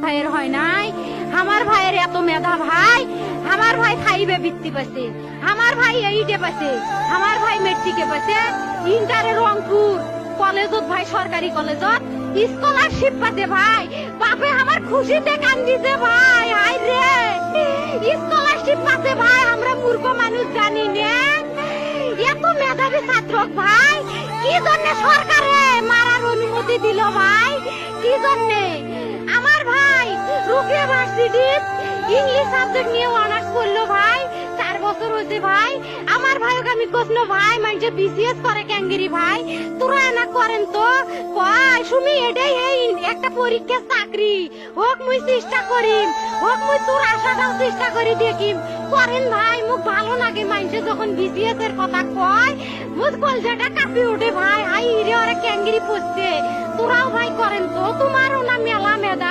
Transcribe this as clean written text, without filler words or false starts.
ভাইয়ের হয় নাই, আমার ভাইয়ের এত মেধা ভাই, আমার ভাই ফাইভে বৃত্তি পাচ্ছে, আমার ভাই এইটে পাচ্ছে, আমার ভাই মেট্রিকে পাচ্ছে, ইন্টারে রংপুর কলেজত ভাই সরকারি কলেজত স্কলারশিপ পাচ্ছে ভাই, বাপে আমার খুশিতে কান্দিছে ভাই, হাই রে স্কলারশিপ পাচ্ছে ভাই, আমরা মূর্খ মানুষ জানি না এত মেধাবী ছাত্র ভাই, কি জন্য সরকারে মারার অনুমতি দিল ভাই, কি জন্যে? আমার ভাই রুকিয়া ভার্সিটি ইংলিশ সাবজেক্ট নিয়ে অনার্স করলো ভাই, 4 বছর হয়েছে ভাই, আমার ভাইকে আমি কইছিল ভাই মানে বিসিএস করে ক্যাঙ্গেরি ভাই, তোরা না করেন তো কয় সুমি এটাই এই একটা পরীক্ষা চাকরি হোক মুই চেষ্টা করিম, হোক মুই তোর আশাটাও চেষ্টা করি দেখিম, করেন ভাই মুখ ভালো লাগে মানুষে যখন বিসিএস এর কথা কয়, মুখ কলজাটা কাঁপি ওঠে ভাই, হাই রে ওরা ক্যাঙ্গেরি পড়ছে, তোরাও ভাই করেন তো, তোমারও না মেলা মেধা।